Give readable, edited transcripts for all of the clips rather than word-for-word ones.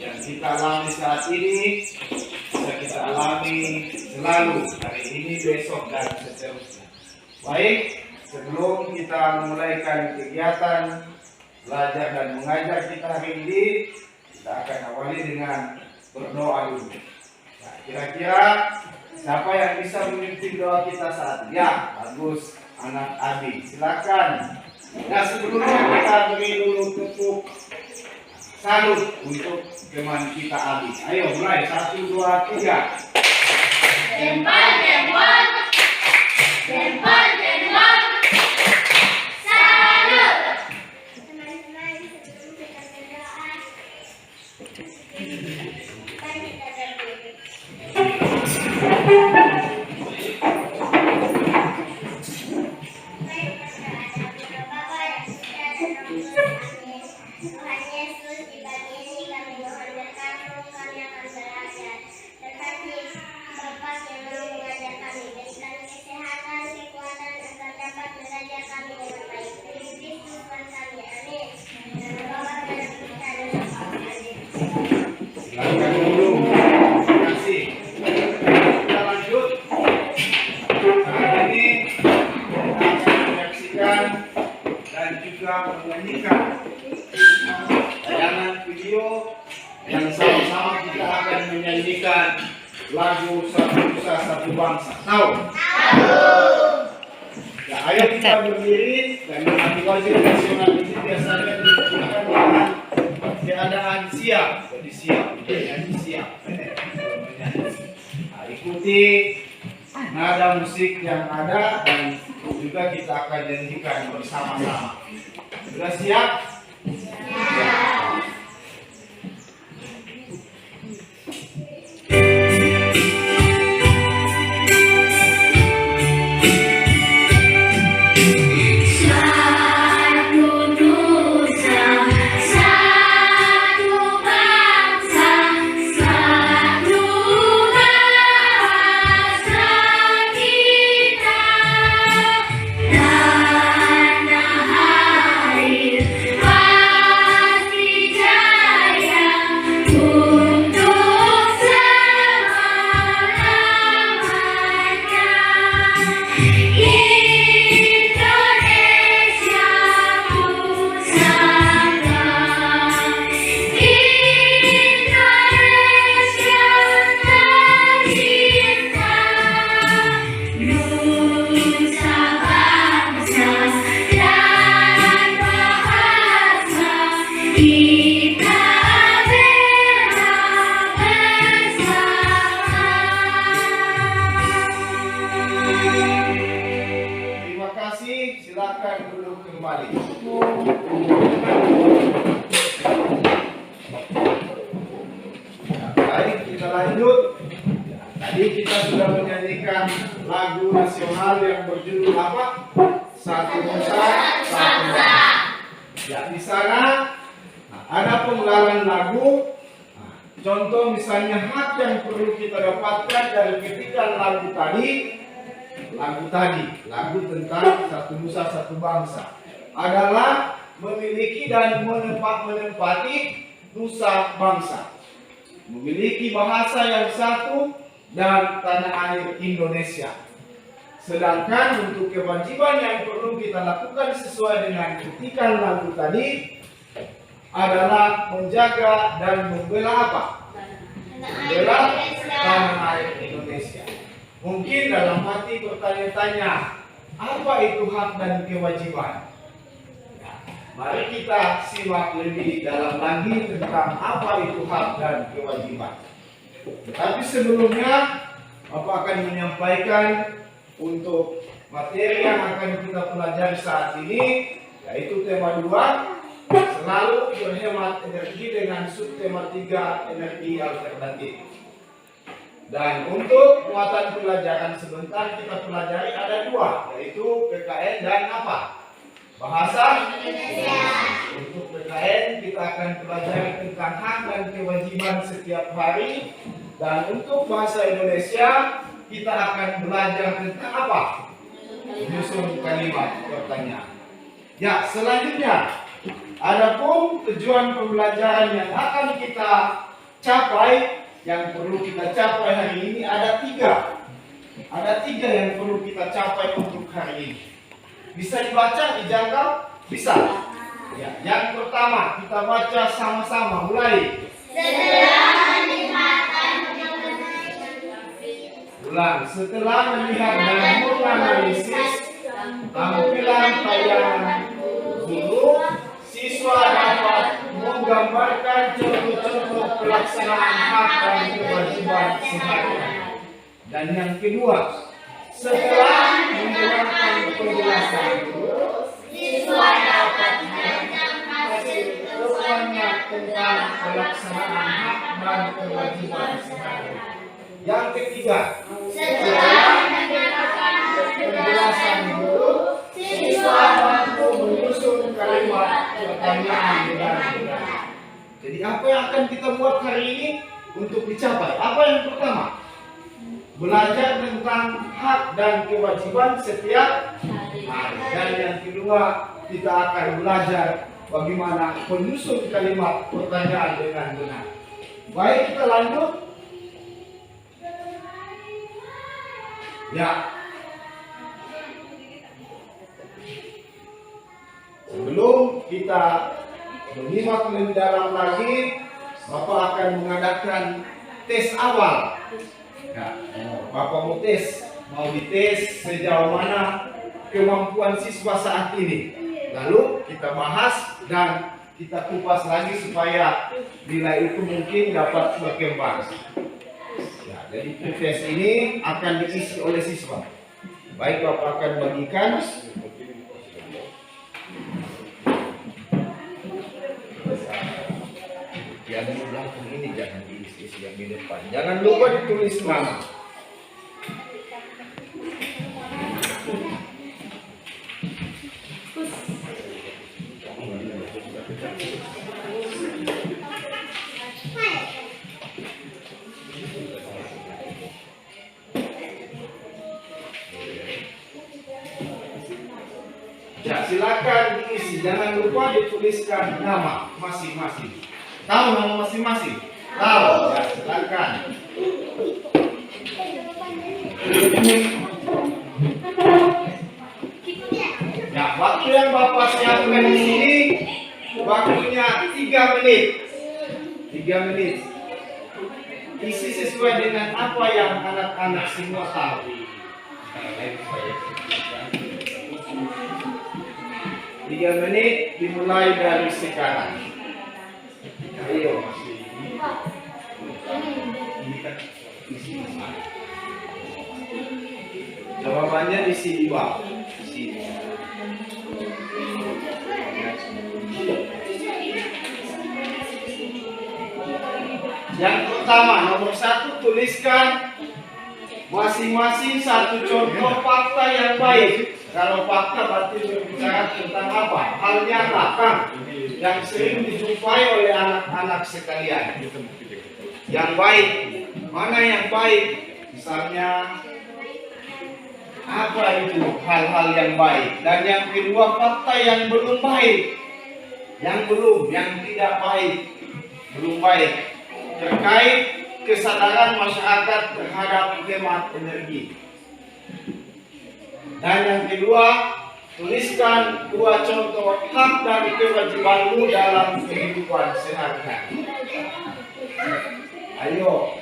yang kita alami saat ini bisa kita alami selalu, hari ini, besok, dan seterusnya. Baik, sebelum kita mulaikan kegiatan belajar dan mengajar kita hari ini, kita akan awali dengan berdoa dulu. Nah, kira-kira siapa yang bisa memimpin doa kita saat ini? Ya, bagus, anak Abi, silakan. Nah, sebelumnya kita beri dulu tepuk salut untuk teman kita Abi. Ayo mulai, 1, 2, 3. Jempol, jempol, jempol, jempol. Salut. Teman-teman, sebelum kita berdoa, mari kita berdiri. Tuhan Yesus, di pagi ini kami mohon berkat-Mu, kami akan belajar. Berkati Bapak yang mau mengajar kami, berikan kesehatan, kekuatan agar dapat mengajar kami dengan baik. Terima Tuhan kami, amin. Dalam Bapa dan Putra dan Roh Kudus, amin. Silakan dulu. Terima kasih. Kita lanjut. Saat ini kita akan menyaksikan dan juga menyanyikan tayangan video yang sama-sama kita akan menyanyikan lagu Satu Nusa Satu Bangsa. Tahu? Ya, ayo kita berdiri dan menghadiri wajib nasional ini biasanya dilakukan dengan keadaan siap. Jadi siap, menyanyi siap. Nah, ikuti nada musik yang ada dan juga kita akan nyanyikan bersama-sama. Sudah siap? Silakan duduk kembali. Baik, kita lanjut. Tadi kita sudah menyanyikan lagu nasional yang berjudul apa? Satu Nusa, Satu Bangsa. Ya, di sana ada penggalan lagu. Contoh misalnya hak yang perlu kita dapatkan dari ketika lagu tentang Satu Nusa Satu Bangsa adalah memiliki dan menempati nusa bangsa, memiliki bahasa yang satu dan tanah air Indonesia. Sedangkan untuk kewajiban yang perlu kita lakukan sesuai dengan ketikan lagu tadi adalah menjaga dan membela apa? Membela tanah air Indonesia. Mungkin dalam hati bertanya-tanya, apa itu hak dan kewajiban? Nah, mari kita simak lebih dalam lagi tentang apa itu hak dan kewajiban. Tetapi sebelumnya, Bapak akan menyampaikan untuk materi yang akan kita pelajari saat ini, yaitu tema 2, selalu berhemat energi dengan subtema 3, energi alternatif. Dan untuk muatan pelajaran sebentar kita pelajari ada 2, yaitu PKN dan apa? Bahasa Indonesia. Untuk PKN kita akan pelajari tentang hak dan kewajiban setiap hari. Dan untuk bahasa Indonesia kita akan belajar tentang apa? Menyusun kalimat pertanyaan. Ya, selanjutnya Adapun tujuan pembelajaran yang akan kita capai, yang perlu kita capai hari ini ada tiga. Ada tiga yang perlu kita capai untuk hari ini. Bisa dibaca, dijangkau? Bisa. Ya, yang pertama kita baca sama-sama. Mulai. Ulang. Setelah melihat dan menganalisis tampilan tayangan guru, siswa dapat menggambarkan contoh-contoh pelaksanaan hak dan kewajiban sehari-hari. Dan yang kedua, setelah mendengarkan penjelasan guru, siswa dapat merekam hasil temuannya tentang pelaksanaan hak dan kewajiban sehari-hari. Yang ketiga, setelah mendengarkan penjelasan guru, siswa mampu menyusun kalimat pertanyaan dengan benar. Jadi apa yang akan kita buat hari ini untuk dicapai? Apa yang pertama? Belajar tentang hak dan kewajiban setiap hari. Dan yang kedua, kita akan belajar bagaimana menyusun kalimat pertanyaan dengan benar. Baik, kita lanjut. Ya. Sebelum kita menyimak lebih dalam lagi, Bapak akan mengadakan tes awal. Ya, Bapak mau dites sejauh mana kemampuan siswa saat ini. Lalu kita bahas dan kita kupas lagi supaya nilai itu mungkin dapat berkembang. Ya, jadi tes ini akan diisi oleh siswa. Baik, Bapak akan bagikan. Yang di belakang ini jangan diisi, yang di depan. Jangan lupa ditulis nama. Ya, silakan diisi. Jangan lupa dituliskan nama masing-masing. Tahu nama masing-masing? Tahu? Ya, silakan. Ya, waktu yang Bapak siapkan di sini, waktunya 3 menit. 3 menit. Isi sesuai dengan apa yang anak-anak semua tahu. 3 menit dimulai dari sekarang. Ayo. Jawabannya di sini, Pak. Di sini. Yang pertama, nomor 1, tuliskan masing-masing satu contoh fakta yang baik. Kalau fakta berarti berbicara tentang apa? Hal nyata kan yang sering dijumpai oleh anak-anak sekalian. Yang baik, mana yang baik? Misalnya apa itu hal-hal yang baik? Dan yang kedua, fakta yang belum baik, yang tidak baik, belum baik terkait kesadaran masyarakat terhadap hemat energi. Dan yang kedua, tuliskan 2 contoh hak dan kewajibanmu dalam kehidupan sehari-hari. Ayo,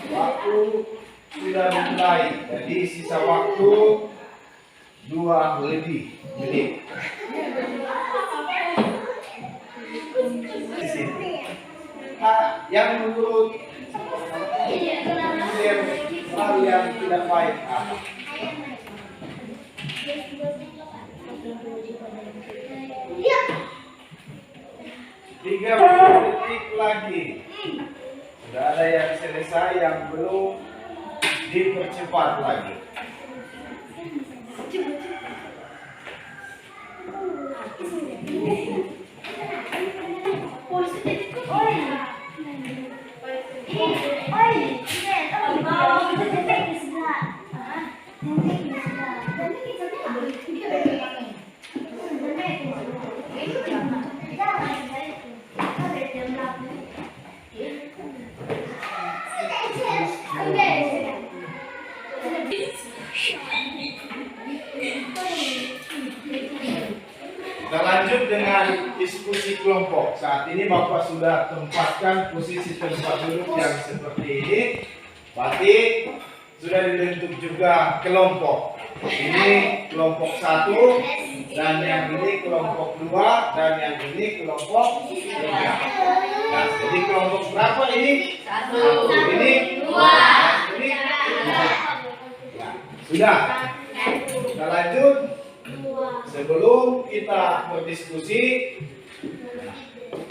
waktu sudah dimulai, jadi sisa waktu 2 lebih menit. Yang menurut hal yang tidak baik apa? 30 detik lagi. Sudah ada yang selesai, yang belum dipercepat lagi. diskusi kelompok. Saat ini Bapak sudah tempatkan posisi tempat duduk yang seperti ini. Berarti sudah dibentuk juga kelompok. Ini kelompok 1 dan yang ini kelompok 2 dan yang ini kelompok 3. Nah, jadi kelompok berapa ini? 1. Ini 2. Ini 3. Sudah. Kita lanjut. Sebelum kita berdiskusi,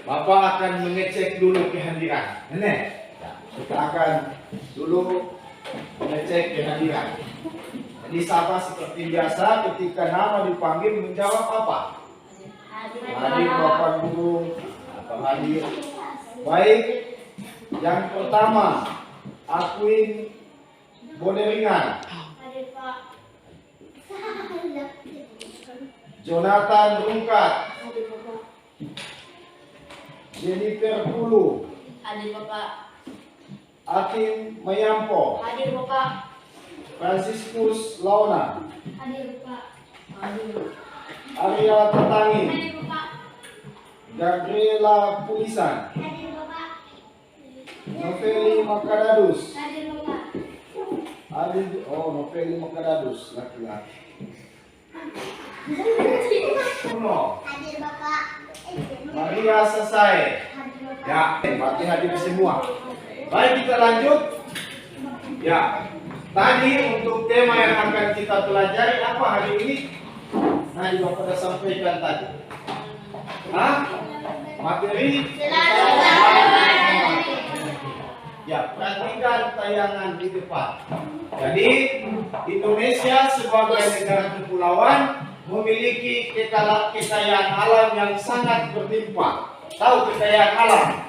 Bapak akan mengecek dulu kehadiran. Kita akan dulu mengecek kehadiran. Jadi sama seperti biasa, ketika nama dipanggil menjawab apa? Hadir Bapak Guru atau hadir. Baik, yang pertama, Akuin Boderingan, Jonathan Rungkat, Jennifer Pulu, Hadir Bapak. Akim Mayampo, Hadir Bapak. Franciscus Launa, Hadir Bapak. Hadir. Arya Tatangi, Hadir Bapak. Gabriela Pulisan, Hadir Bapak. Noveli Makadadus, Hadir Bapak. Noveli Makadadus, laki-laki. Uno, Hadir Bapak. Maria Sasai. Hadir Bapak. Ya, berarti hadir semua. Baik, kita lanjut. Ya, tadi untuk tema yang akan kita pelajari apa hari ini? Nah, Bapak sudah sampaikan tadi. Materi. Ya, perhatikan tayangan di depan. Jadi, Indonesia sebagai negara kepulauan memiliki kekayaan alam yang sangat berlimpah. Tahu kekayaan alam?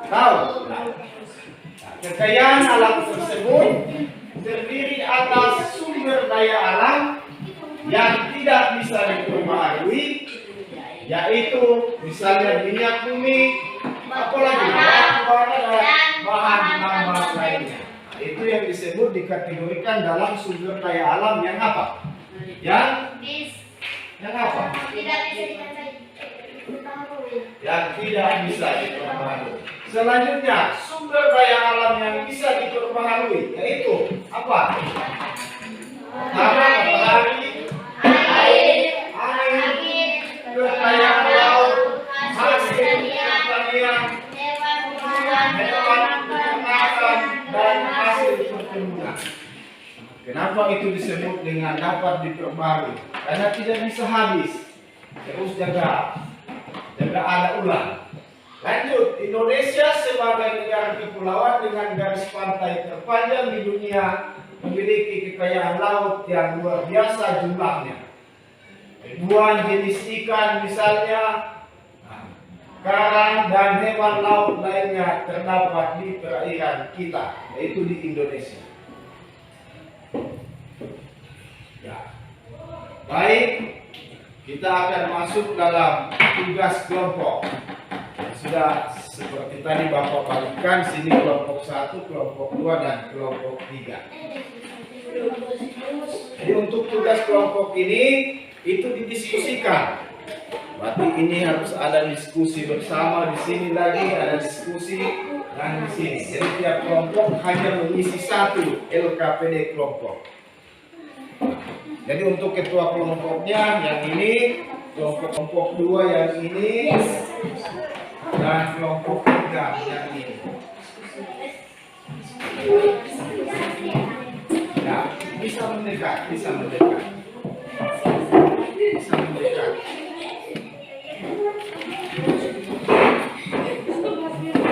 Tahu? Nah, kekayaan alam tersebut terdiri atas sumber daya alam yang tidak bisa diperbaharui, yaitu misalnya minyak bumi, apalagi bahan tambang lainnya. Nah, itu yang disebut dikategorikan dalam sumber daya alam yang apa? Yang apa? Yang tidak bisa diperbaharui. Selanjutnya, sumber daya alam yang bisa diperbaharui yaitu apa? Tanah, matahari, angin, kekayaan laut, hasil pertanian, hewan, peternakan, dan hasil perkebunan. Kenapa itu disebut dengan dapat diperbaharui? Karena tidak bisa habis. Terus jaga ada ulang. Lanjut, Indonesia sebagai negara kepulauan dengan garis pantai terpanjang di dunia memiliki kekayaan laut yang luar biasa jumlahnya. Ribuan jenis ikan misalnya, karang dan hewan laut lainnya terdapat di perairan kita, yaitu di Indonesia. Ya. Baik, kita akan masuk dalam tugas kelompok. Sudah seperti tadi Bapak bagikan, sini kelompok 1, kelompok 2, dan kelompok 3. Jadi untuk tugas kelompok ini itu didiskusikan. Berarti ini harus ada diskusi bersama, di sini lagi ada diskusi, dan di sini. Jadi tiap kelompok hanya mengisi 1 LKPD kelompok. Jadi untuk ketua kelompoknya yang ini, kelompok 2 yang ini, dan kelompok 3 yang ini. Ya, bisa mendekat, bisa mendekat. Bisa mendekat.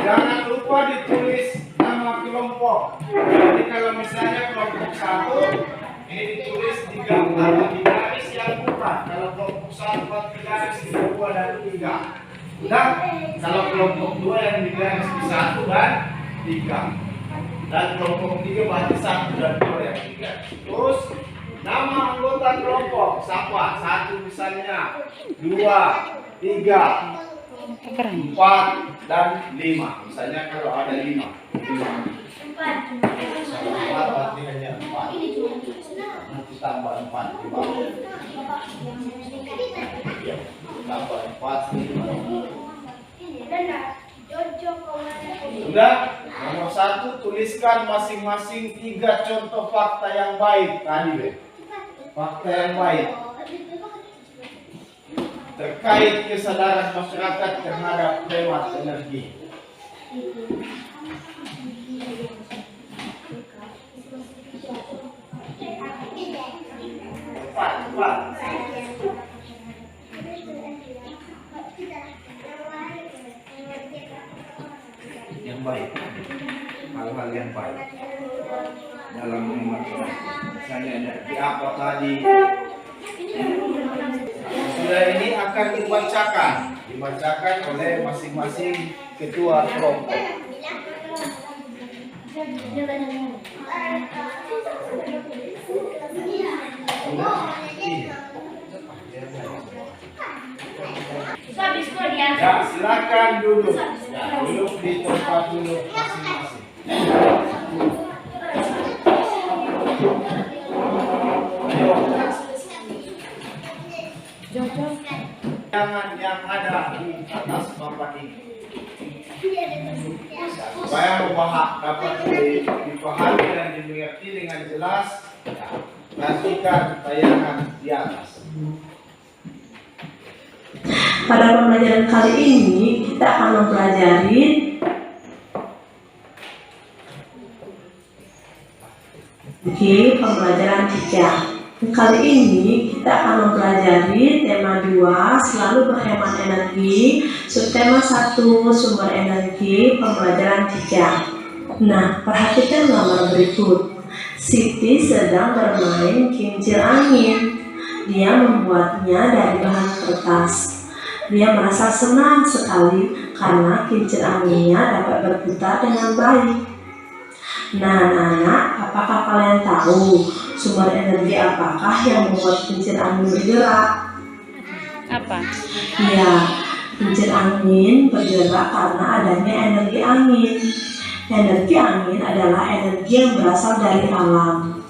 Jangan lupa ditulis nama kelompok. Jadi kalau misalnya kelompok 1 ini ditulis di garis yang bukan. Kalau kelompok 1 di garis 2 dan 3. Nah, kalau kelompok 2 yang digaris di 1 dan 3. Dan kelompok 3 berarti 1 dan 2 yang digaris. Terus nama anggota kelompok siapa? 1 misalnya, 2, 3, 4 dan 5. Misalnya kalau ada 5. 4 berarti hanya 4. Nanti tambah 4 di bawah. Ya, tambah 4 di bawah. Jojo Komanda. Sudah? Nomor 1, tuliskan masing-masing 3 contoh fakta yang baik tadi, Be. Fakta yang baik terkait kesadaran masyarakat terhadap hemat energi. Empat. Yang baik, hal-hal yang baik dalam menghemat energi. Misalnya energi apa tadi? Sudah ini akan dibacakan oleh masing-masing ketua kelompok. Ya, silakan duduk. Ya, duduk di tempat duduk masing-masing. Jangan yang ada di atas papan ini. Supaya dapat dipahami dan dimengerti dengan jelas, ya, perhatikan tayangan di atas. Pada pembelajaran kali ini kita akan mempelajari pembelajaran 3. Kali ini kita akan mempelajari tema 2, selalu berhemat energi, subtema 1, sumber energi, pembelajaran 3. Nah, perhatikan gambar berikut. Siti sedang bermain kincir angin. Dia membuatnya dari bahan kertas. Dia merasa senang sekali karena kincir anginnya dapat berputar dengan baik. Nah, anak-anak, apakah kalian tahu sumber energi apakah yang membuat kincir angin bergerak? Apa? Ya, kincir angin bergerak karena adanya energi angin. Energi angin adalah energi yang berasal dari alam.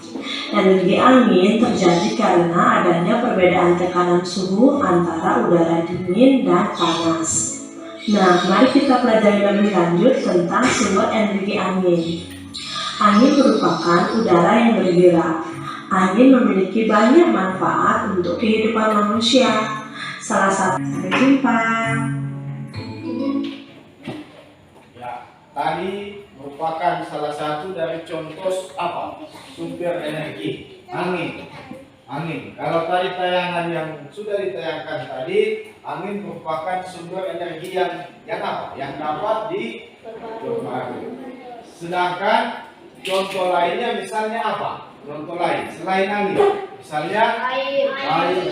Energi angin terjadi karena adanya perbedaan tekanan suhu antara udara dingin dan panas. Nah, mari kita pelajari lebih lanjut tentang sumber energi angin. Angin merupakan udara yang bergerak. Angin memiliki banyak manfaat untuk kehidupan manusia. Salah satu, sampai jumpa. Ya, tadi merupakan salah satu dari contoh apa? Sumber energi, angin. Kalau tadi tayangan yang sudah ditayangkan tadi, angin merupakan sumber energi yang apa? Yang dapat diperbarui. Sedangkan contoh lainnya misalnya apa? Contoh lain selain angin, misalnya air.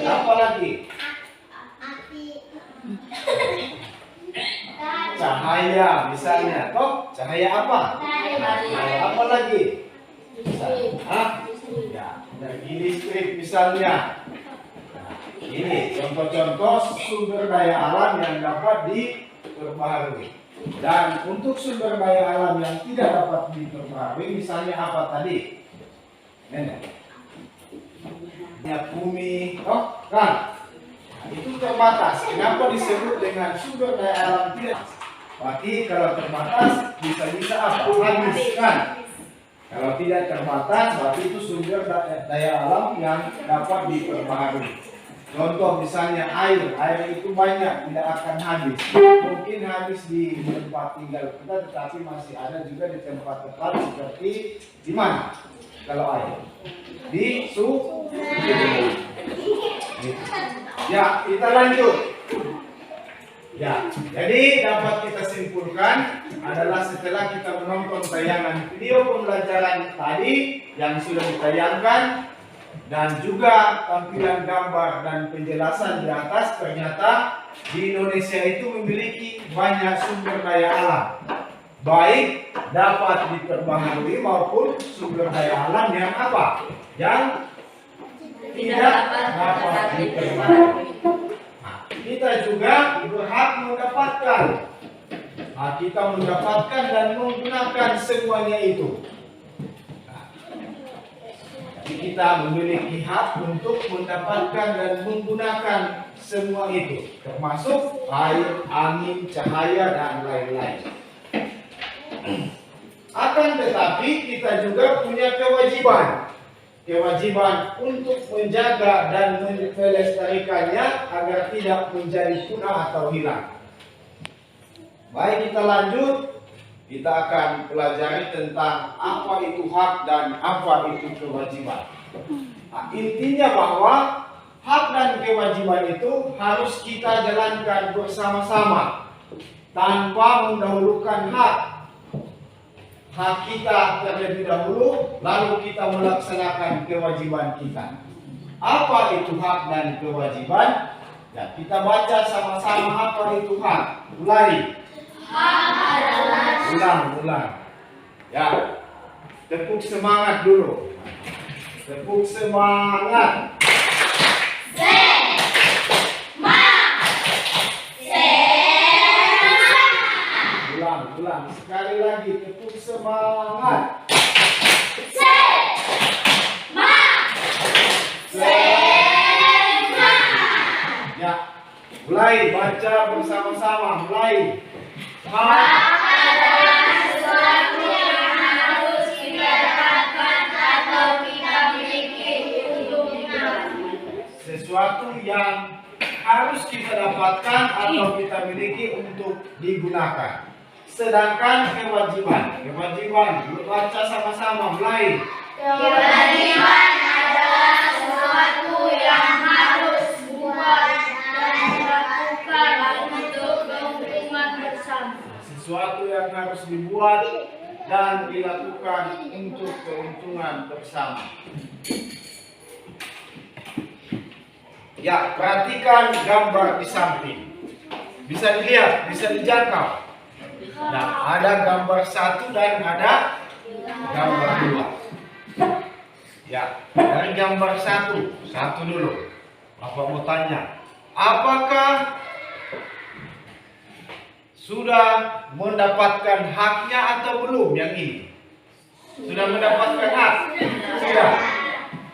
Apa lagi? Cahaya misalnya, toh cahaya apa? Apa lagi? Ya, energi listrik misalnya. Nah, ini contoh-contoh sumber daya alam yang dapat diperbaharui. Dan untuk sumber daya alam yang tidak dapat diperbaharui, misalnya apa tadi? Bumi, toh kan? Itu terbatas. Kenapa disebut dengan sumber daya alam tidak? Berarti kalau terbatas bisa apa? Habis kan? Kalau tidak terbatas berarti itu sumber daya alam yang dapat diperbaharui. Contoh misalnya air itu banyak, tidak akan habis. Mungkin habis di tempat tinggal kita, tetapi masih ada juga di tempat-tempat seperti di mana? Kalau air di sungai. Ya, kita lanjut. Ya, jadi dapat kita simpulkan adalah setelah kita menonton tayangan video pembelajaran tadi yang sudah ditayangkan dan juga tampilan gambar dan penjelasan di atas, ternyata di Indonesia itu memiliki banyak sumber daya alam, baik dapat diperbaharui maupun sumber daya alam yang apa? Yang tidak dapat diperbaharui. Kita juga berhak mendapatkan. Kita mendapatkan dan menggunakan semuanya itu. Jadi kita memiliki hak untuk mendapatkan dan menggunakan semua itu, termasuk air, angin, cahaya, dan lain-lain. Akan tetapi kita juga punya kewajiban untuk menjaga dan melestarikannya agar tidak menjadi punah atau hilang. Baik, kita lanjut. Kita akan pelajari tentang apa itu hak dan apa itu kewajiban. Nah, intinya bahwa hak dan kewajiban itu harus kita jalankan bersama-sama tanpa mendahulukan hak kita terlebih dahulu, lalu kita melaksanakan kewajiban kita. Apa itu hak dan kewajiban? Ya, kita baca sama-sama apa itu hak. Mulai. Ulang. Ya, tepuk semangat dulu. Tepuk semangat. Ulang. Sekali lagi, tepuk semangat. Ya, mulai baca bersama-sama. Mulai. Sesuatu yang harus kita dapatkan atau kita miliki untuk hidup. Sesuatu yang harus kita dapatkan atau kita miliki untuk digunakan. Sedangkan kewajiban, baca sama-sama. Mulai. Kewajiban adalah sesuatu yang harus dibuat dan dilakukan untuk keuntungan bersama. Sesuatu yang harus dibuat dan dilakukan untuk keuntungan bersama. Ya, perhatikan gambar di samping. Bisa dilihat, bisa dijangkau. Nah, ada gambar 1 dan ada gambar 2. Ya, dari gambar 1 dulu. Bapak mau tanya, apakah sudah mendapatkan haknya atau belum yang ini? Sudah mendapatkan hak? Sudah.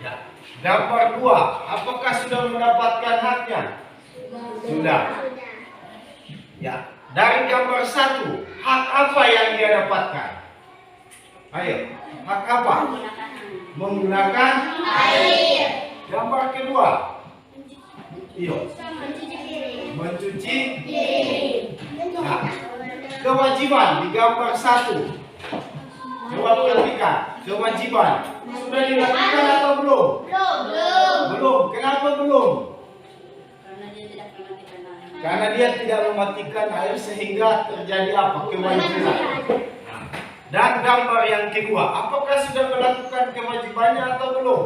Ya. Gambar 2, apakah sudah mendapatkan haknya? Sudah. Ya. Dari gambar 1, hak apa yang dia dapatkan? Ayo, hak apa? Menggunakan air. Gambar kedua. Iyo. Mencuci piring. Nah, kewajiban di gambar 1. Coba perhatikan, kewajiban sudah dilakukan atau belum? Belum. Kenapa belum? Karena dia tidak mematikan air sehingga terjadi apa? Kewajiban. Dan gambar yang kedua, apakah sudah melakukan kewajibannya atau belum?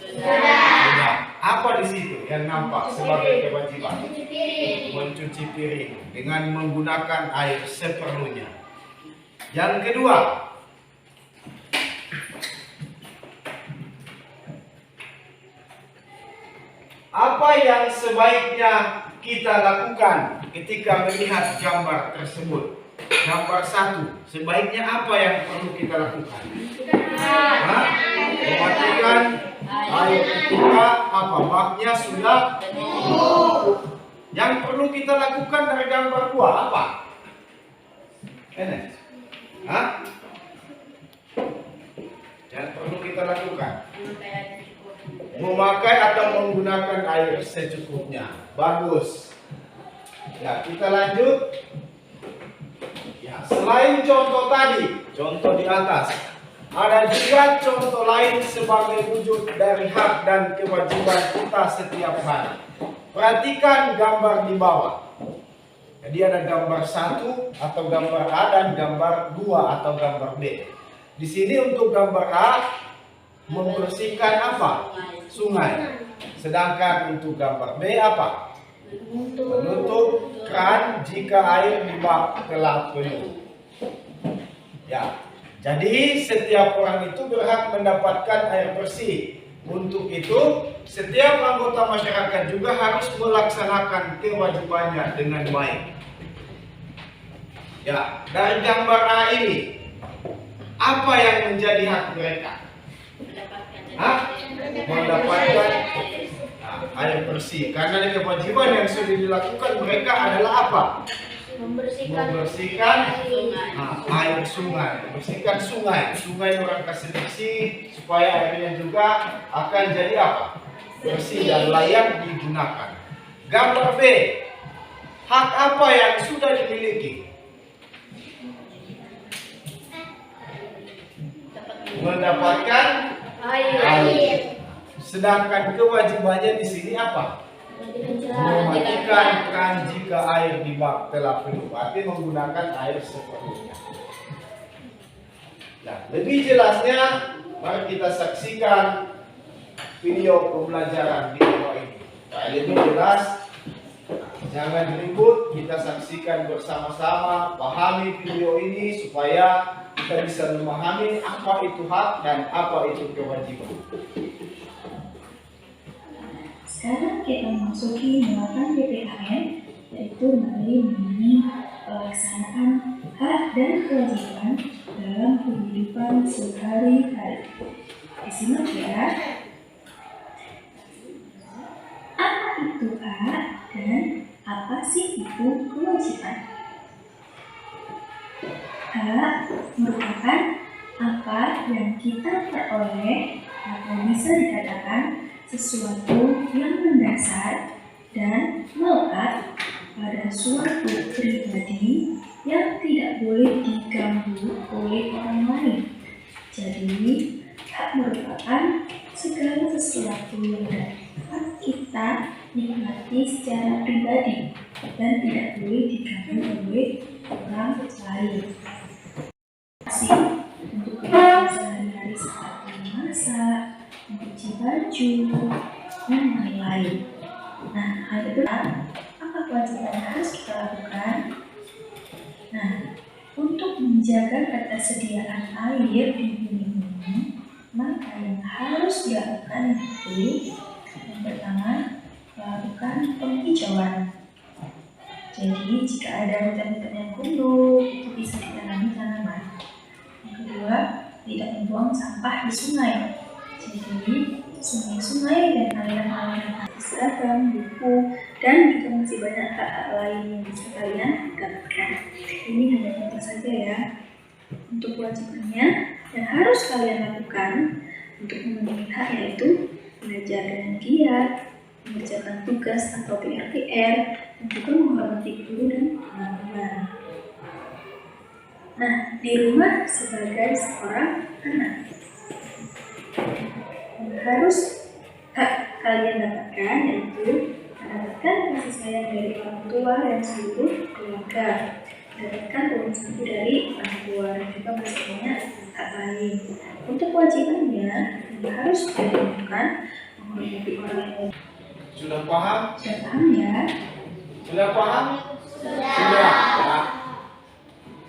Sudah. Apa di situ yang nampak sebagai kewajiban? Mencuci piring dengan menggunakan air seperlunya. Yang kedua, apa yang sebaiknya kita lakukan ketika melihat gambar tersebut? Gambar 1, sebaiknya apa yang perlu kita lakukan? Mematikan air ketika apa? Baknya sudah. Yang perlu kita lakukan dari gambar 2 apa? Ini. Yang perlu kita lakukan? Memakai atau menggunakan air secukupnya. Bagus. Ya, kita lanjut. Ya, selain contoh tadi, contoh di atas, ada juga contoh lain sebagai wujud dari hak dan kewajiban kita setiap hari. Perhatikan gambar di bawah. Jadi ada gambar 1 atau gambar A dan gambar 2 atau gambar B. Di sini untuk gambar A membersihkan apa? Sungai. Sedangkan untuk gambar B apa? Menutup keran jika air di bak telah penuh. Ya. Jadi setiap orang itu berhak mendapatkan air bersih. Untuk itu, setiap anggota masyarakat juga harus melaksanakan kewajibannya dengan baik. Ya, dari gambar A ini, apa yang menjadi hak mereka? Mendapatkan air bersih. Karena kewajiban yang sudah dilakukan mereka adalah apa? Membersihkan air sungai, membersihkan sungai. Sungai orang kasih bersih supaya airnya juga akan jadi apa? Bersih dan layak digunakan. Gambar B. Hak apa yang sudah dimiliki? Mendapatkan air. Sedangkan kewajibannya di sini apa? Mematikan keran jika air di bak telah penuh. Artinya menggunakan air sepenuhnya. Nah, lebih jelasnya, mari kita saksikan video pembelajaran di bawah ini. Nah, lebih jelas, jangan ribut, kita saksikan bersama-sama, pahami video ini supaya kita bisa memahami apa itu hak dan apa itu kewajiban. Sekarang kita memasuki muatan PPKN, yaitu mengenai pelaksanaan hak dan kewajiban dalam kehidupan sehari-hari. Disimak ya. Apa itu hak dan apa sih itu kewajiban? Hak merupakan apa yang kita peroleh atau bisa dikatakan sesuatu yang mendasar dan melekat pada suatu pribadi yang tidak boleh diganggu oleh orang lain. Jadi, hak merupakan segala sesuatu yang dapat kita nikmati secara pribadi dan tidak boleh diganggu oleh orang lain. Untuk kebutuhan sehari-hari seperti memasak, mencuci baju, dan lain-lain. Nah, hal itu apa kewajiban yang harus kita lakukan? Nah, untuk menjaga ketersediaan air di bumi ini, maka yang harus dilakukan itu yang pertama, melakukan penghijauan. Jadi, jika ada hutan-hutan yang gundul, itu bisa ditanami tanaman. Yang kedua, tidak membuang sampah di sungai. Jadi, sungai-sungai dan aliran-aliran seragam, buku, dan juga masih banyak hak lain yang bisa kalian dapatkan. Ini hanya contoh saja ya. Untuk kewajibannya yang harus kalian lakukan untuk memenuhi hak yaitu belajar dengan giat, mengerjakan tugas atau PR, dan juga menghormati guru dan teman-teman. Nah, di rumah sebagai seorang anak, yang harus hak kalian dapatkan yaitu mendapatkan kasih sayang dari orang tua dan seluruh keluarga, mendapatkan uang saku dari orang tua dan juga masih banyak hak lain. Untuk kewajibannya yang harus dilakukan menghormati orang lain. Sudah paham? Sudah paham ya? Sudah paham? Sudah. Ya.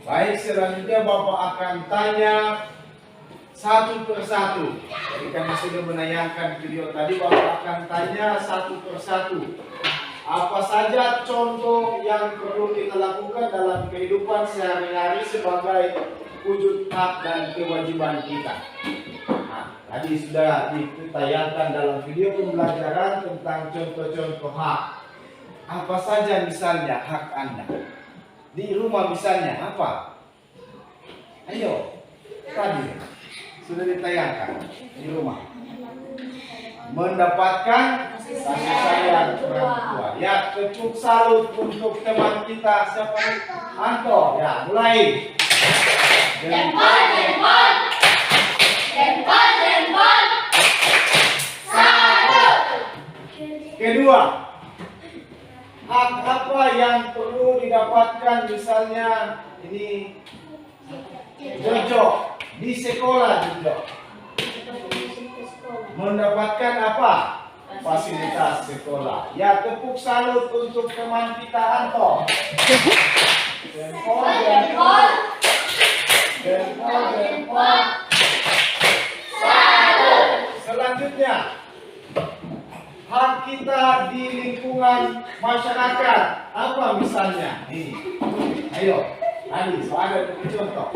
Baik, selanjutnya Bapak akan tanya satu persatu. Jadi kami sudah menayangkan video tadi, Bapak akan tanya satu persatu. Apa saja contoh yang perlu kita lakukan dalam kehidupan sehari-hari sebagai wujud hak dan kewajiban kita. Nah, tadi sudah ditayangkan dalam video pembelajaran tentang contoh-contoh hak. Apa saja misalnya hak Anda? Di rumah misalnya apa? Ayo, tadi sudah ditayangkan di rumah. Mendapatkan kasih sayang orang tua. Ya, tepuk salut untuk teman kita siapa? Anto. Ya, mulai. Jempol, jempol. Jempol, jempol. Satu. Kedua, hak apa yang perlu didapatkan misalnya ini Jojo di sekolah Jojo. Mendapatkan apa? Fasilitas sekolah. Ya, tepuk salut untuk teman kita Anto. Jempol, jempol. Jempol, jempol. Selanjutnya, hak kita di lingkungan masyarakat. Apa misalnya? Ini. Ayo, Adi, ada contoh.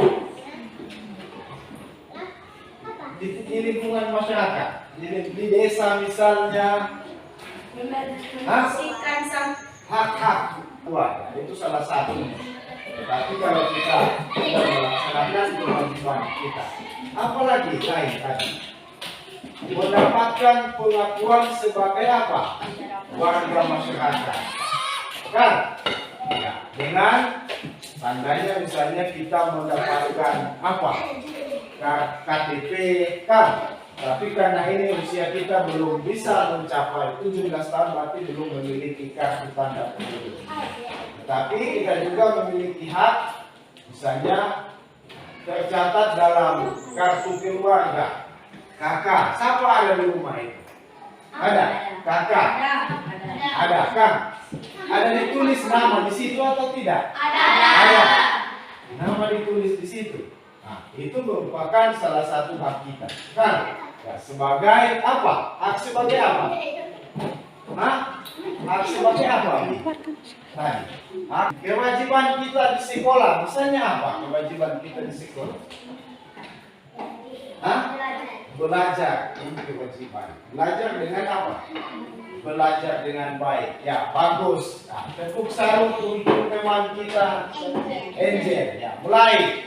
Di lingkungan masyarakat. di desa misalnya, Membersihkan sampah. hak-hak tua, itu salah satu. Tetapi kalau kita tidak melaksanakan kewajiban kita, apalagi lain tadi, mendapatkan pengakuan sebagai apa? Warga masyarakat, kan? Ya, dengan tandanya misalnya kita mendapatkan apa? KTP, kan? Tapi karena ini usia kita belum bisa mencapai 17 tahun, berarti belum memiliki kartu tanda penduduk. Tetapi kita juga memiliki hak, misalnya tercatat dalam kartu keluarga. Kakak, siapa ada di rumah itu? Ada? Kakak? Ada, kan? Ada ditulis nama di situ atau tidak? Ada. Nama ditulis di situ. Nah, itu merupakan salah satu hak kita, kan? Ya, sebagai apa? Hak sebagai apa? Hah? Hak sebagai apa? Tadi. Hak kewajiban kita di sekolah, misalnya apa? Kewajiban kita di sekolah. Hah? Belajar, ini kewajiban. Belajar dengan apa? Belajar dengan baik. Ya, bagus. Nah, tepuk sarung untuk teman kita Angel. Ya, mulai.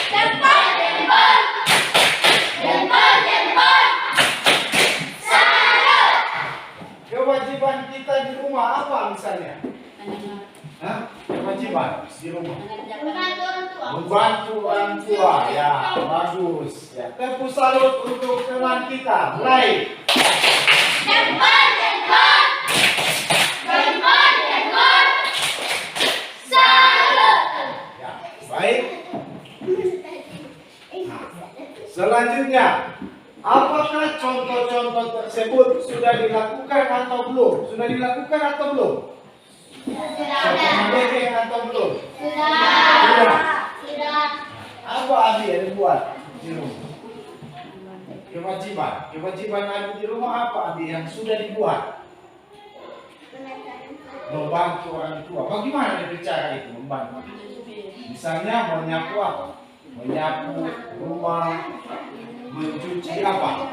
Jempol, jempol. Jempol, jempol. Salut. Kewajiban kita di rumah apa misalnya? Hah? Kewajiban di rumah. Membantu orang tua. Ya, bagus. Ya, tepuk salut untuk teman kita. Mulai. Jempol, jempol. Jempol, jempol. Salut. Ya, baik. Selanjutnya, apakah contoh-contoh tersebut sudah dilakukan atau belum? Sudah dilakukan atau belum? Contoh mendekeng atau belum? Sudah. Apa Abi yang buat di rumah? Kewajiban Abi di rumah apa Abi yang sudah dibuat? Membantu orang tua. Bagaimana dia bicara itu membantu? Misalnya menyapu apa? Menyapu rumah, mencuci apa?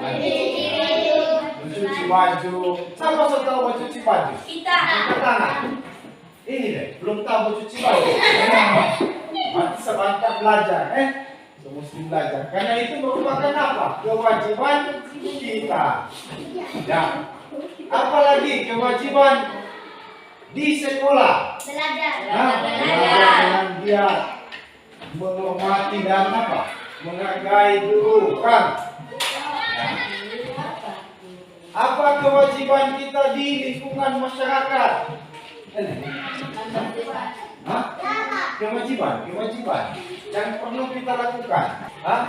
Mencuci baju. Siapa sudah tahu mencuci baju? Kita. Angkat tangan. Ini deh, belum tahu mencuci baju. Nanti sebentar belajar, mesti belajar. Karena itu merupakan apa? Kewajiban kita. Ya. Apalagi kewajiban di sekolah. Belajar. Nah, belajar dengan dia menghormati dan apa? Menghargai guru, kan? Apa kewajiban kita di lingkungan masyarakat? Hah? Kewajiban yang perlu kita lakukan. Hah?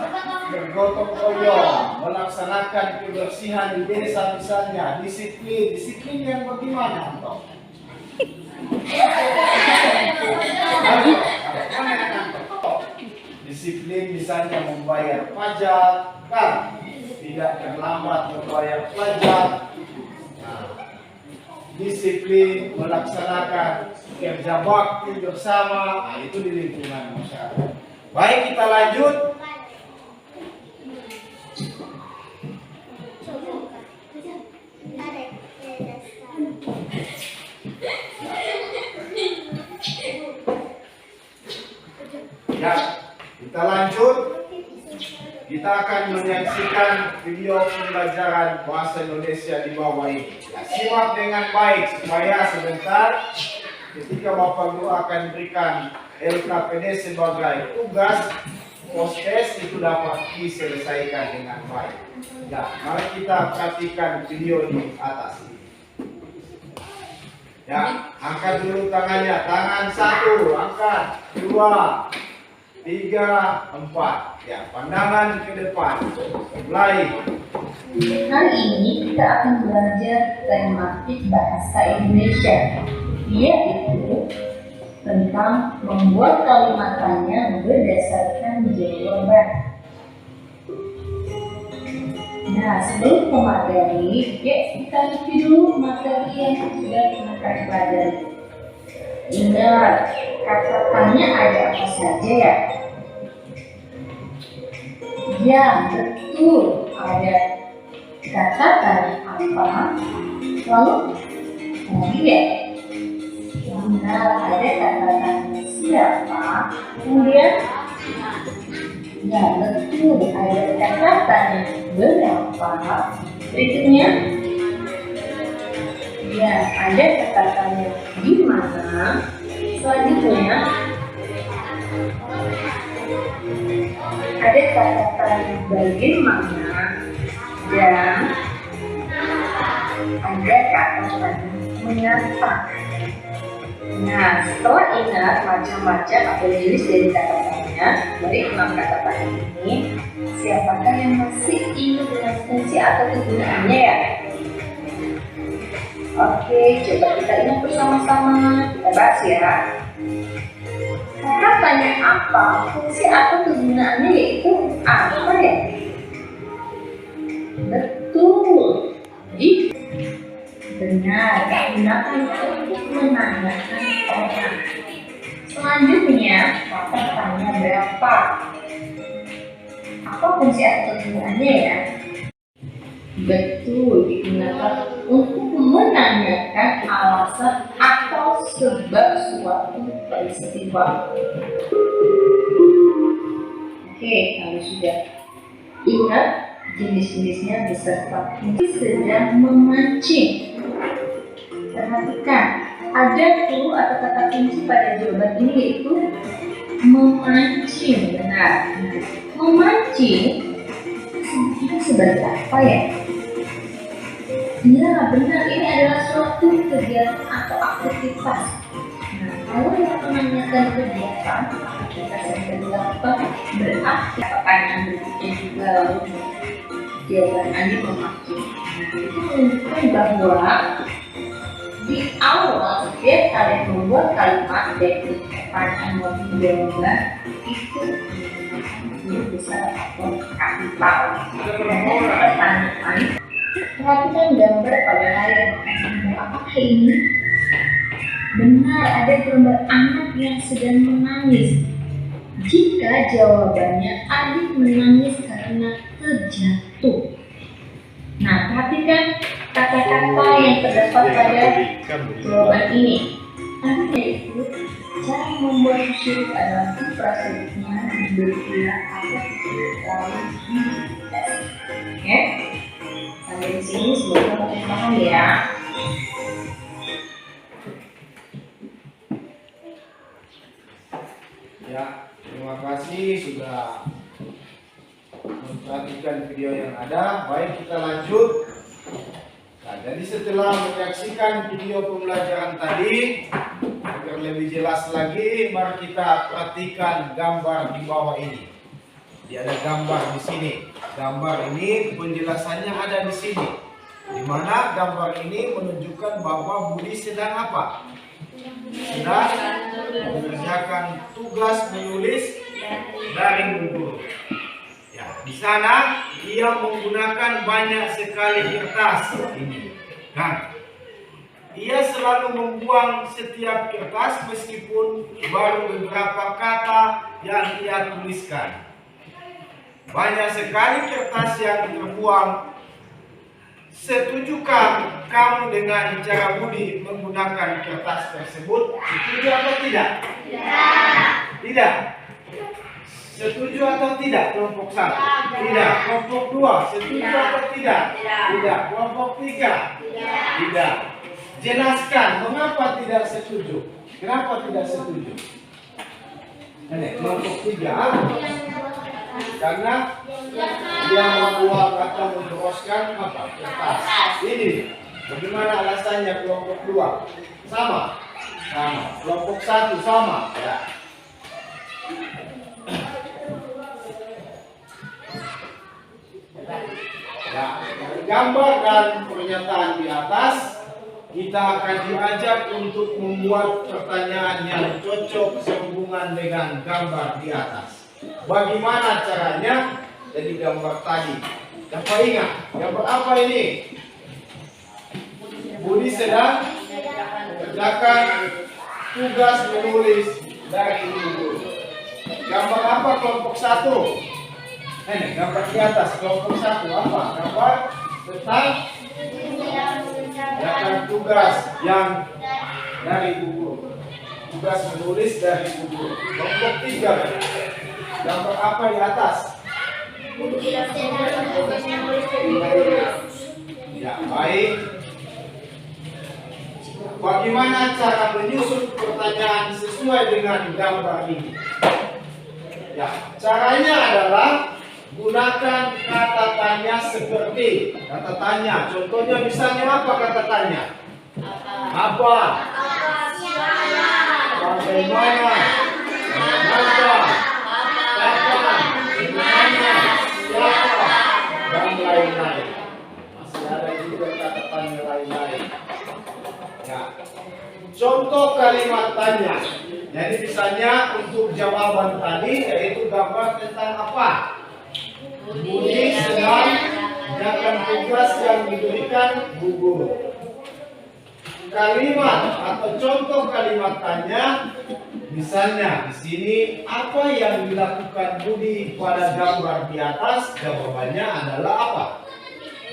Bergotong royong, melaksanakan kebersihan di desa misalnya, disiplin yang bagaimana, Anto? Disiplin misalnya membayar pajak, kan? Tidak terlambat membayar pajak. Nah, disiplin melaksanakan kerja bakti bersama, nah, itu di lingkungan masyarakat. Baik, kita lanjut. Ya, kita lanjut. Kita akan menyaksikan video pembelajaran bahasa Indonesia di bawah ini. Ya, simak dengan baik supaya sebentar ketika Bapak Guru akan berikan LKPD sebagai tugas post-test itu dapat diselesaikan dengan baik. Ya, mari kita perhatikan video di atas ini. Ya, angkat dulu tangannya. Tangan 1, angkat 2, 3, 4. Ya, pandangan ke depan. Mulai. Hari ini kita akan belajar tematik bahasa Indonesia, yaitu tentang membuat kalimatannya berdasarkan jawaban. Nah, sebelum ke materi, yuk kita review dulu materi yang sudah kita pelajari. Ingat, kata-katanya ada apa saja ya? Ya, betul. Ada Katakan apa? Lalu kemudian benar ada katakan siapa, kemudian ya betul ada katakan berapa, berikutnya ya ada katakannya di mana, selanjutnya ada katakan bagaimana, dan ada katakan mengapa. Nah, setelah ingat macam-macam atau jenis dari kata-katanya dari 6 kata-kata ini, siapakah yang masih ingat dengan fungsi atau kegunaannya ya? Oke, coba kita ingat bersama-sama, kita bahas ya. Katanya apa? Fungsi atau kegunaannya yaitu apa ya? Betul. Jadi benar, digunakan untuk menanyakan orang. Selanjutnya, kata tanya berapa? Apa fungsi atau kegunaannya ya? Betul, digunakan untuk menanyakan alasan atau sebab suatu peristiwa. Oke, kalau sudah ingat jenis-jenisnya beserta fungsi sedang memancing. Perhatikan, ada clue atau kata kunci pada jawaban ini yaitu memancing. Benar. Memancing itu sebagai apa ya? Ya, benar. Ini adalah suatu kegiatan atau aktivitas. Nah, kalau yang menanyakan kegiatan, aktivitas yang dilakukan berarti pertanyaan berikutnya juga lalu jawabannya memancing. Itu menunjukkan bahwa di awal setiap kalian membuat kalimat dari pertanyaan maupun jawaban itu menggunakan besar atau kapital. Dan pertanyaan, perhatikan gambar pada hari yang akan apakah ini? Benar, ada gambar anak yang sedang menangis. Jika jawabannya adik menangis karena terjatuh. Nah, perhatikan kata-kata yang terdapat pada jawaban ini. Artinya itu, cara membuat susu adalah prasejarahnya berulang atau lalu dites. Oke? Sampai di sini semoga makin paham ya. Ya, terima kasih sudah memperhatikan video yang ada. Baik, kita lanjut. Nah, jadi setelah menyaksikan video pembelajaran tadi, agar lebih jelas lagi, mari kita perhatikan gambar di bawah ini. Jadi ada gambar di sini. Gambar ini penjelasannya ada di sini. Di mana gambar ini menunjukkan bahwa Budi sedang apa? Sedang mengerjakan tugas menulis dari guru. Ya, di sana ia menggunakan banyak sekali kertas ini. Kan? Ia selalu membuang setiap kertas meskipun baru beberapa kata yang ia tuliskan. Banyak sekali kertas yang terbuang. Setujukah kamu dengan cara Budi menggunakan kertas tersebut? Setuju atau tidak? Tidak. Setuju atau tidak kelompok 1? Tidak. Kelompok 2 setuju atau tidak? Tidak. Kelompok 3? Tidak. Jelaskan mengapa tidak setuju. Kenapa tidak setuju? Ini kelompok 3. Karena dia membuang atau menteruskan apa? Kertas. Ini bagaimana alasannya kelompok 2? Sama. Kelompok 1 sama. Ya. Ya, gambar dan pernyataan di atas kita akan diajak untuk membuat pertanyaan yang cocok sehubungan dengan gambar di atas. Bagaimana caranya? Jadi gambar tadi. Dapat ingat, gambar apa ini? Budi sedang mengerjakan tugas menulis dari guru. Gambar apa kelompok 1? Ini gambar di atas kelompok 1 apa? Gambar tentang mengerjakan tugas yang dari buku. Tugas menulis dari buku. Kelompok 3. Gambar apa di atas? Ya, baik. Bagaimana cara menyusun pertanyaan sesuai dengan gambar ini? Ya, caranya adalah gunakan kata tanya seperti kata tanya. Contohnya misalnya apa kata tanya? Apa? Bagaimana? Kenapa? Kapan? Di mana? Siapa? Dan lain-lain. Masih ada juga kata tanya lain-lain. Ya. Contoh kalimat tanya. Jadi misalnya untuk jawaban tadi yaitu gambar tentang apa? Budi sedang mengerjakan tugas yang diberikan Bu Guru. Kalimat atau contoh kalimat tanya, misalnya di sini apa yang dilakukan Budi pada gambar di atas? Jawabannya adalah apa?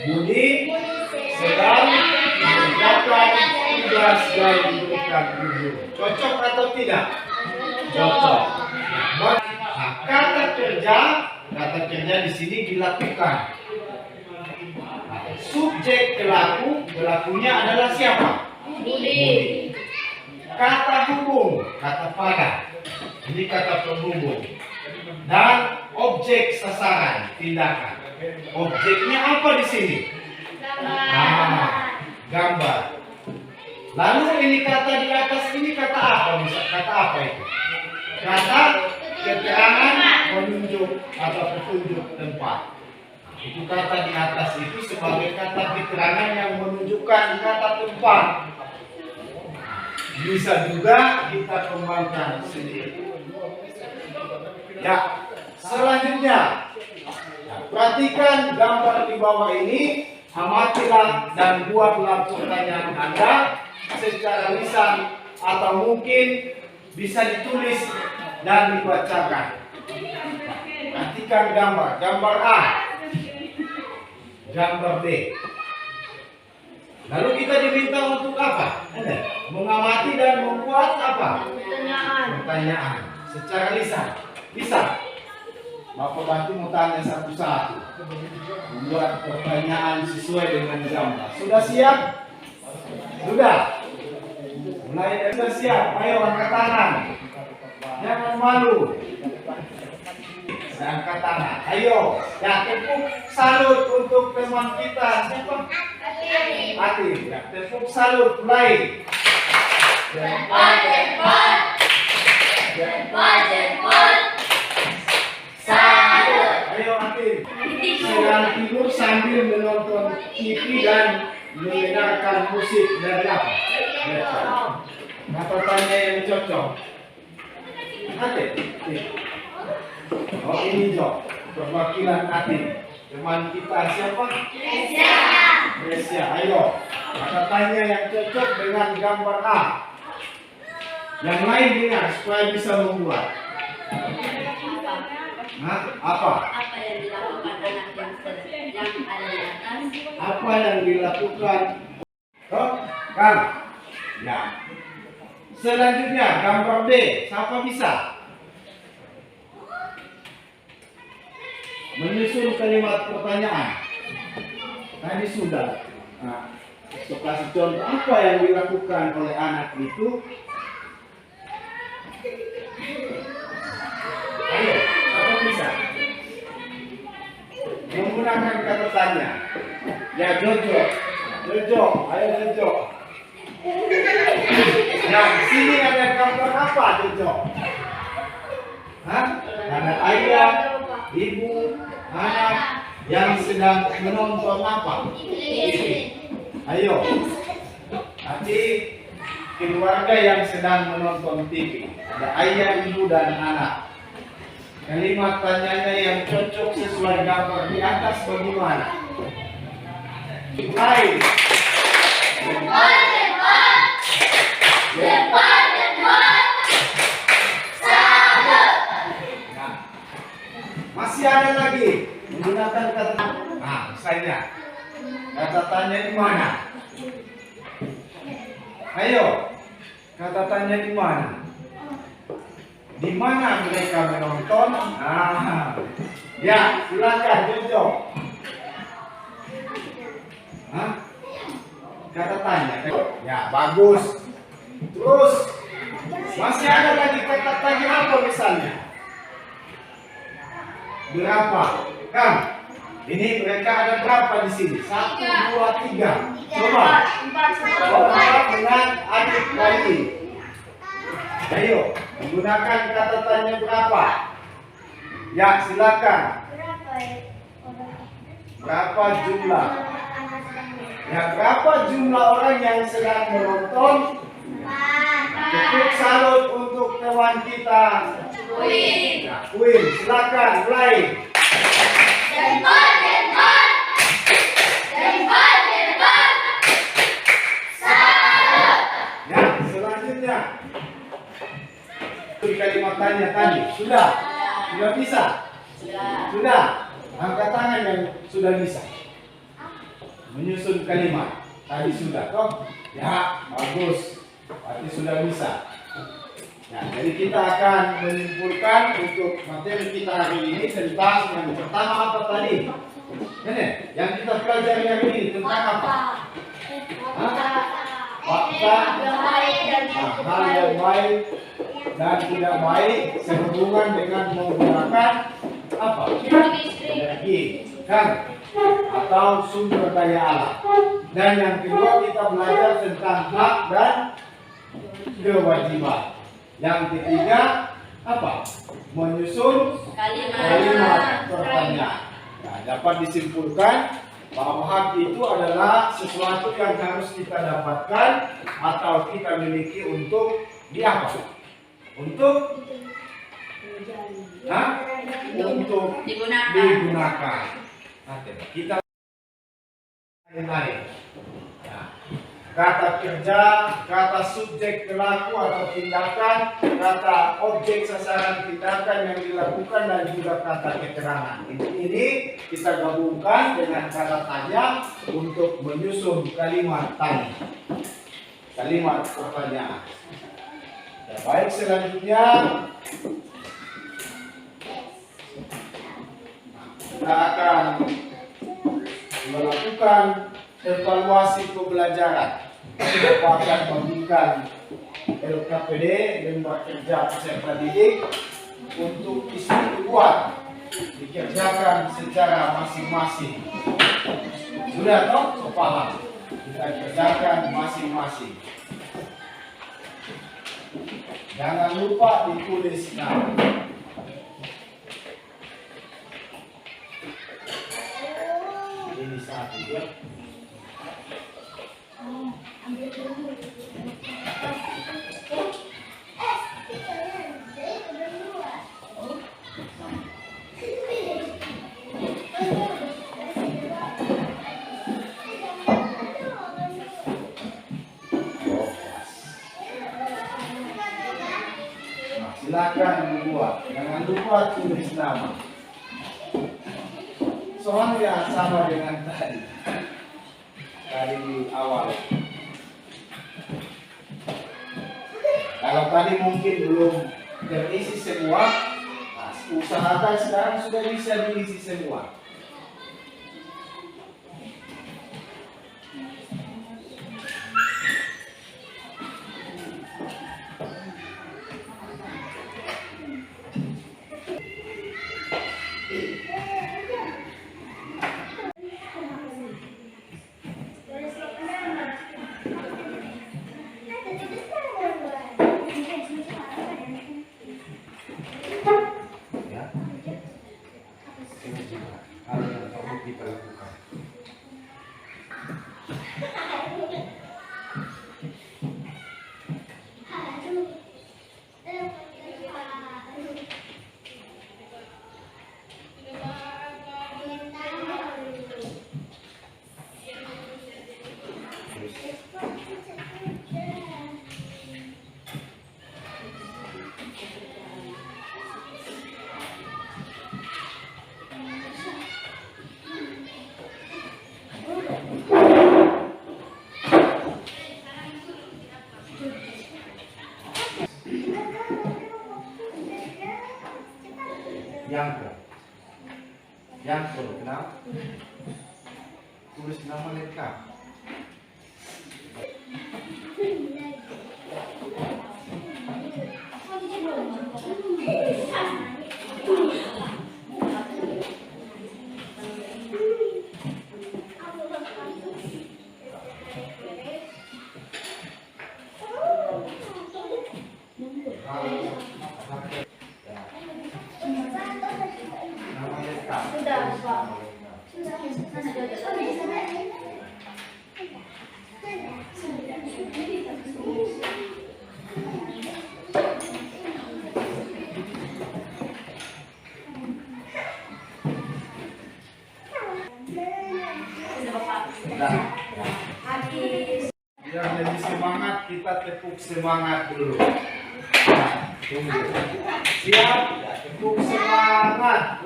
Budi sedang mengerjakan tugas yang diberikan Bu Guru. Cocok atau tidak? Cocok. Nah, kata kerja di sini dilakukan. Nah, subjek pelakunya adalah siapa? Budi. Kata hubung, kata pada. Ini kata penghubung. Dan objek sasaran, tindakan. Objeknya apa di sini? Gambar. Lalu ini kata di atas ini kata apa? Kata apa itu? Kata keterangan menunjuk atau petunjuk tempat. Itu kata di atas itu sebagai kata keterangan yang menunjukkan kata tempat. Bisa juga kita kembangkan sendiri. Ya, selanjutnya perhatikan gambar di bawah ini, amatilah dan buatlah pertanyaan Anda secara lisan atau mungkin bisa ditulis dan dibacakan. Perhatikan gambar A, gambar B. Lalu kita diminta untuk apa? Mengamati dan membuat apa? Pertanyaan secara lisan. Bisa. Bapak bantu mau tanya satu-satu. Membuat pertanyaan sesuai dengan gambar. Sudah siap? Sudah. Mulai dari sudah siap. Ayo angkat tangan. Jangan malu. Saya angkat tangan. Ayo. Ya, tepuk salut untuk teman kita. Siapa? Atin. Ya, tepuk salut. Mulai. Jempol, jempol. Jempol, jempol. Salut. Ayo Atin. Sedang tidur sambil menonton TV dan mendengarkan musik dari apa? Kata tanya yang cocok. Atin. Oh ini Jo. Perwakilan Atin. Teman kita siapa? Gresia. Ayo. Kata tanya yang cocok dengan gambar A. Yang lain dengar supaya bisa membuat. Hah? Apa? Apa yang dilakukan anak yang ada di atas? Apa yang dilakukan? Oh, Kang. Ya. Selanjutnya gambar B. Siapa bisa? Menyusun kalimat pertanyaan. Tadi sudah. Nah, untuk kasih contoh apa yang dilakukan oleh anak itu? Ayo, apa bisa? Menggunakan kata tanya. Ya Jojo, Jojo, ayo Jojo. Nah, sini ada gambar apa Jojo? Hah? Ada ayah, ibu, anak yang sedang menonton apa? TV. Ayo. Nanti keluarga yang sedang menonton TV. Ada ayah, ibu, dan anak. Kalimat tanyanya yang cocok sesuai gambar di atas bagaimana? Baik. Jempol, jempol. Jempol, jempol. Salut. Nah, masih ada lagi menggunakan kata. Nah, misalnya Catatannya di mana? Ayo, catatannya di mana? Di mana mereka menonton? Nah, ya silakan Jojo. Hah? Catatannya, ya bagus. Terus masih ada lagi catatannya apa misalnya? Berapa? Kang, ini mereka ada berapa di sini? 1, 2, 3. Coba. Coba dengan adik lagi. Ayo, menggunakan catatannya berapa? Ya, silakan. Berapa jumlah? Ya, berapa jumlah orang yang sedang menonton? Cukup salut untuk teman kita. Queen. Ya, Queen, silakan mulai. Ya, selanjutnya. Kalimat tanya tadi sudah bisa. Sudah. Angkat tangan yang sudah bisa. Menyusun kalimat. Tadi sudah toh? Ya, bagus. Berarti sudah bisa. Ya, jadi kita akan menyimpulkan untuk materi kita hari ini tentang yang pertama apa tadi? Ini yang kita pelajari hari ini tentang apa? Fakta, hal yang baik dan tidak baik sehubungan dengan menggunakan apa? Energi, kan? Atau sumber daya alam. Dan yang kedua kita belajar tentang hak dan kewajiban. Yang ketiga apa? Menyusun kalimat pertanyaan. Nah, dapat disimpulkan bahwa hak itu adalah sesuatu yang harus kita dapatkan atau kita miliki untuk diapa? Untuk digunakan. Oke, kita lain. Ya. Kata kerja, kata subjek pelaku atau tindakan, kata objek sasaran tindakan yang dilakukan dan juga kata keterangan. Ini kita gabungkan dengan kata tanya untuk menyusun kalimat tanya. Kalimat pertanyaan. Ya, baik, selanjutnya kita akan melakukan evaluasi pembelajaran. Kita akan memberikan LKPD, lembar kerja peserta didik, untuk isi dibuat dikerjakan secara masing-masing. Sudah toh? Paham? Kita kerjakan masing-masing. Jangan lupa ditulis nama. Ini satu ya. Silakan membuat, jangan lupa tulis nama. Soalnya sama dengan tadi di awal. Kalau tadi mungkin belum terisi semua, nah, usahakan sekarang sudah bisa diisi semua. Hal yang perlu kita lakukan. Yanto, kenapa? Tulis nama lengkap. Nama lengkap. Nah, biar lebih semangat, kita tepuk semangat dulu. Nah, tunggu. Siap? Ya, tepuk semangat.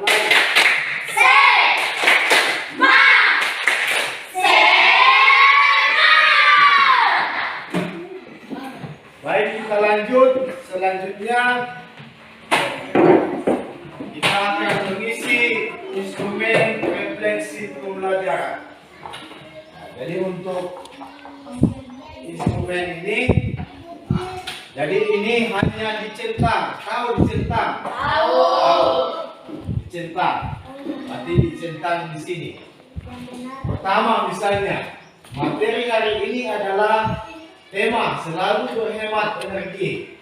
Baik, kita lanjut. Selanjutnya kita akan mengisi instrumen refleksi pembelajaran. Nah, jadi untuk instrumen ini, jadi ini hanya dicentang. Tahu dicentang? Tahu. Dicentang. Berarti dicentang di sini. Pertama misalnya, materi hari ini adalah tema selalu berhemat energi,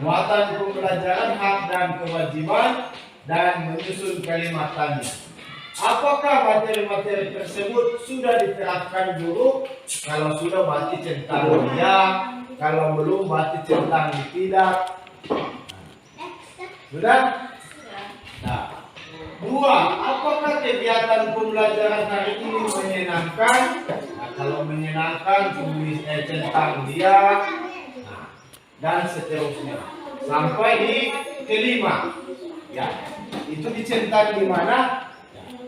muatan pembelajaran hak dan kewajiban, dan menyusun kalimat tanya. Apakah materi-materi tersebut sudah diterapkan guru? Kalau sudah berarti centang ya, kalau belum berarti centang tidak. Sudah? Nah, dua, apakah kegiatan pembelajaran hari ini menyenangkan? Nah, kalau menyenangkan tulis centang dia, nah, dan seterusnya sampai di kelima. Ya, itu dicentang di mana?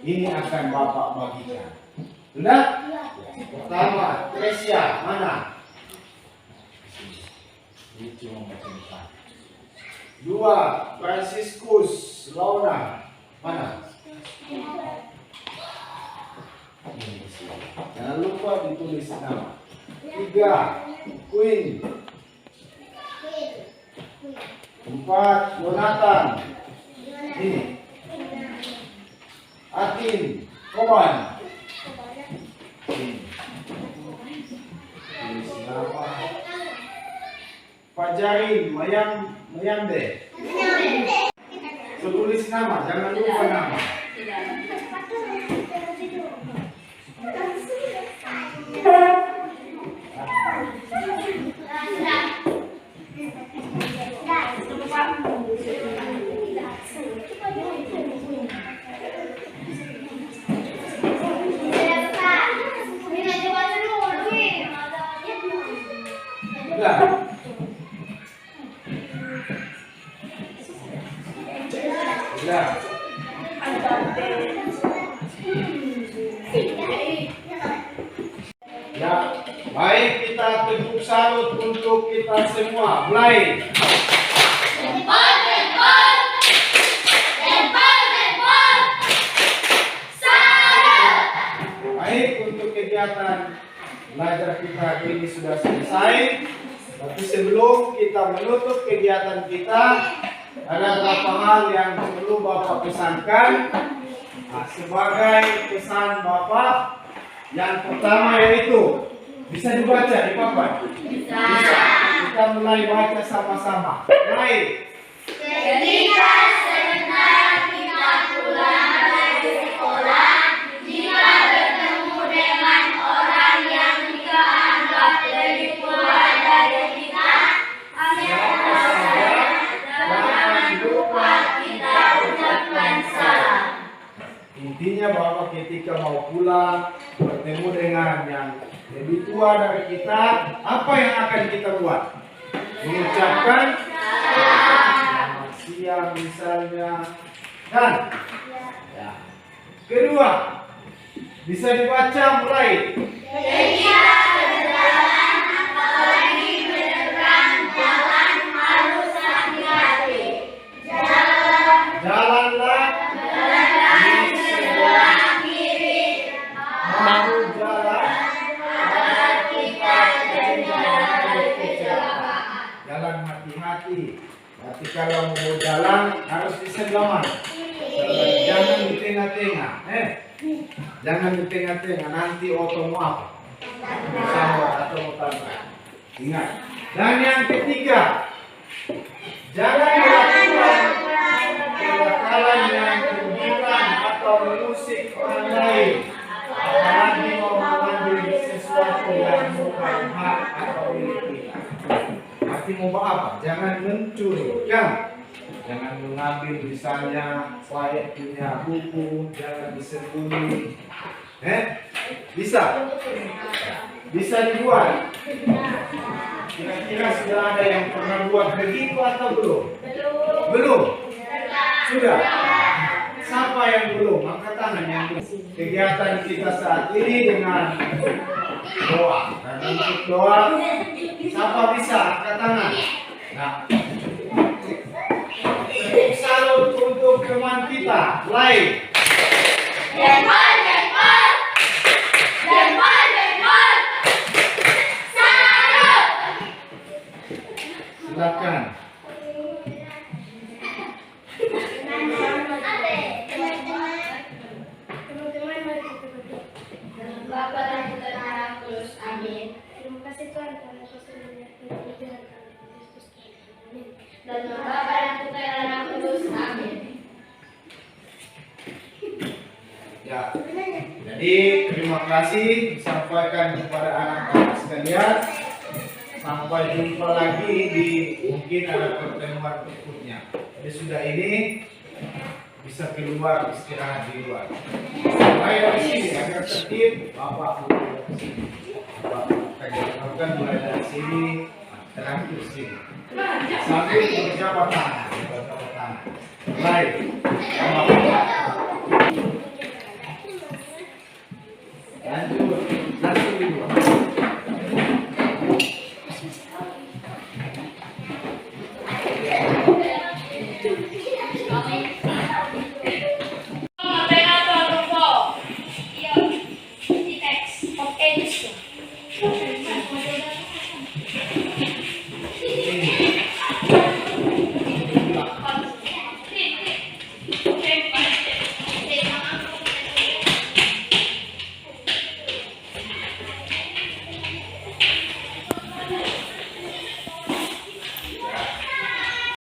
Ini akan Bapak bagikan. Sudah? Pertama, Tresia, mana? Itu mencentak. Dua, Franciscus, Launa, mana? Jangan lupa ditulis nama. Tiga, Queen. Empat, Jonathan. Ini. Atin, Koban. Tulis nama. Fajarin, Mayamde. Tulis nama, jangan lupa nama. Ya. Ya, baik, kita tepuk salut untuk kita semua. Mulai. Baik, untuk kegiatan belajar kita ini sudah selesai. Tapi sebelum kita menutup kegiatan kita, ada beberapa hal yang perlu Bapak pesankan. Nah, sebagai pesan Bapak, yang pertama yaitu bisa dibaca di papan? Bisa. Kita mulai baca sama-sama. Mulai. Ketika sebentar kita pulang dari sekolah, jika bertemu dengan orang yang kita anggap lebih tua dari kita, jangan lupa kita ucapkan salam. Intinya bahwa ketika mau pulang bertemu dengan yang lebih tua dari kita, apa yang akan kita buat? Mengucapkan selamat siang misalnya. Dan ya. Kedua, bisa dibaca mulai. Ketika berjalan, apalagi menyeberang jalan, harus hati-hati. Jalanlah Jalan tengah-tengah. Jangan di tengah-tengah, nanti otomo apa? Sambat atau mutambah. Ingat. Dan yang ketiga, jangan melakukan kenakalan yang keburukan atau mengusik orang lain, apalagi mau mengambil sesuatu yang bukan hak atau milik kita. Arti mau apa? Jangan mencuri, jangan mengambil misalnya saya punya buku, jangan disembunyi. Bisa dibuat. Kira-kira sudah ada yang pernah buat begitu atau belum? Belum. Sudah. Siapa yang belum? Angkat tangan yang belum. Kegiatan kita saat ini dengan doa. Dan untuk doa, siapa bisa? Angkat tangan. Nah, salut untuk teman kita lain. Silakan. Teman-teman, mari kita berdoa. Bapa dan Putra dan Roh Kudus. Amin. Terima kasih Tuhan karena Kau sudah menyertai kami. Amin. Dan Bapa dan Putra dan Roh Kudus. Amin. Ya. Jadi terima kasih disampaikan kepada anak-anak sekalian. Sampai jumpa lagi di mungkin ada pertemuan berikutnya. Jadi sudah ini bisa keluar istirahat di luar. Saya di sini agar tertib, Bapak mulai di sini. Bapak akan mulai dari sini terakhir sini. Sambil berjabat tangan, Baik. Lanjut, langsung di luar. Io, di text, ok, giusto.